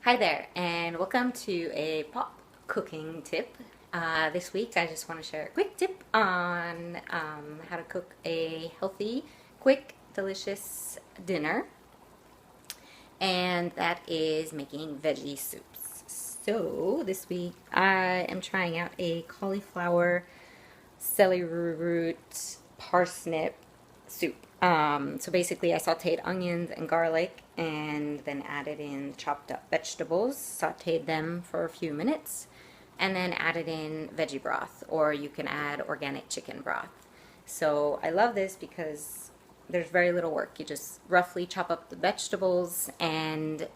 Hi there, and welcome to a Popp Cooking Tip. This week, I just want to share a quick tip on how to cook a healthy, quick, delicious dinner, and that is making veggie soups. So, this week, I am trying out a cauliflower, celery root, parsnip soup. So basically, I sauteed onions and garlic and then added in chopped up vegetables, sauteed them for a few minutes, and then added in veggie broth, or you can add organic chicken broth. So I love this because there's very little work. You just roughly chop up the vegetables, and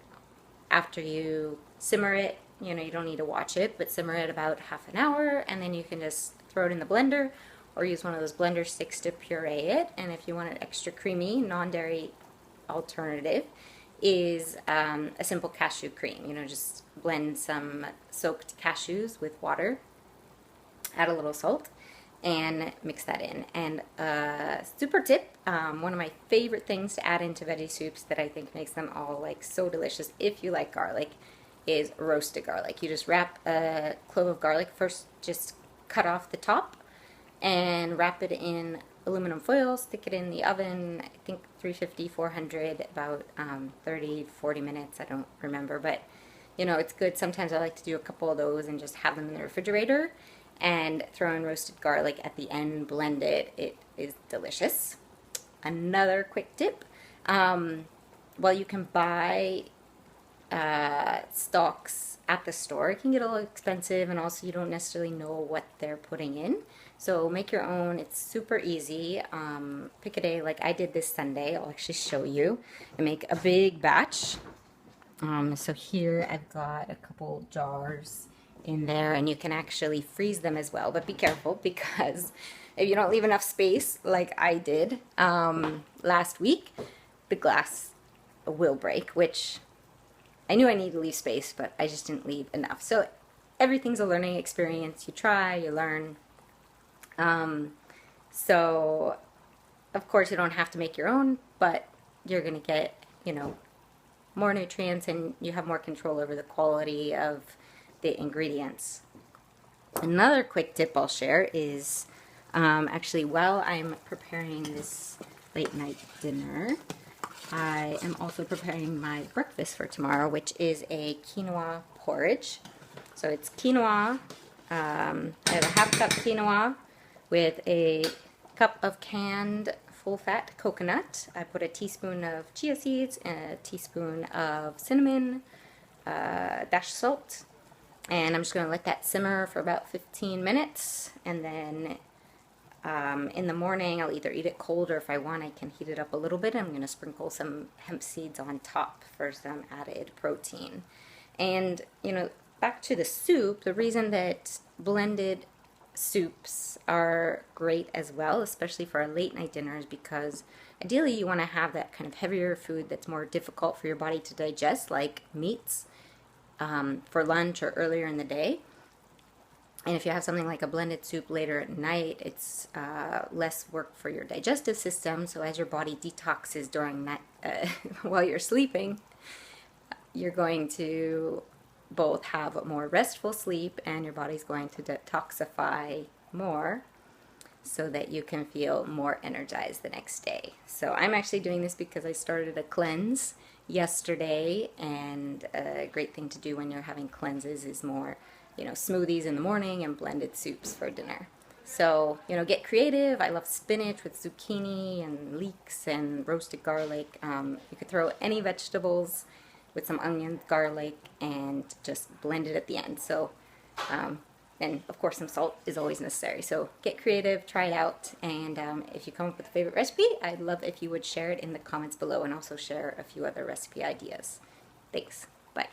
after you simmer it, you don't need to watch it, but simmer it about half an hour, and then you can just throw it in the blender or use one of those blender sticks to puree it. And if you want an extra creamy, non-dairy alternative, is a simple cashew cream. Just blend some soaked cashews with water, add a little salt, and mix that in. And super tip, one of my favorite things to add into veggie soups that I think makes them all like so delicious if you like garlic is roasted garlic. You just wrap a clove of garlic, first just cut off the top and wrap it in aluminum foil, stick it in the oven, I think 350, 400, about 30, 40 minutes, I don't remember, but it's good. Sometimes I like to do a couple of those and just have them in the refrigerator and throw in roasted garlic at the end, blend it. It is delicious. Another quick tip, well, you can buy stalks at the store. It can get a little expensive, and also you don't necessarily know what they're putting in. So make your own. It's super easy. Pick a day like I did this Sunday. I'll actually show you. I make a big batch. So here I've got a couple jars in there, and you can actually freeze them as well. But be careful, because if you don't leave enough space like I did last week, the glass will break, which I knew I needed to leave space, but I just didn't leave enough. So everything's a learning experience. You try, you learn. So of course you don't have to make your own, but you're going to get, more nutrients, and you have more control over the quality of the ingredients. Another quick tip I'll share is actually while I'm preparing this late night dinner, I am also preparing my breakfast for tomorrow, which is a quinoa porridge. So it's quinoa. I have a half cup quinoa with a cup of canned full-fat coconut. I put a teaspoon of chia seeds and a teaspoon of cinnamon, dash salt, and I'm just going to let that simmer for about 15 minutes, and then in the morning, I'll either eat it cold, or if I want, I can heat it up a little bit. I'm going to sprinkle some hemp seeds on top for some added protein. And, back to the soup, the reason that blended soups are great as well, especially for a late night dinner, is because ideally you want to have that kind of heavier food that's more difficult for your body to digest, like meats, for lunch or earlier in the day. And if you have something like a blended soup later at night, it's less work for your digestive system. So as your body detoxes during that, while you're sleeping, you're going to both have a more restful sleep, and your body's going to detoxify more so that you can feel more energized the next day. So I'm actually doing this because I started a cleanse yesterday, and a great thing to do when you're having cleanses is more smoothies in the morning and blended soups for dinner. So, get creative. I love spinach with zucchini and leeks and roasted garlic. You could throw any vegetables with some onions, garlic, and just blend it at the end. So, and of course some salt is always necessary. So get creative, try it out, and if you come up with a favorite recipe, I'd love if you would share it in the comments below, and also share a few other recipe ideas. Thanks. Bye.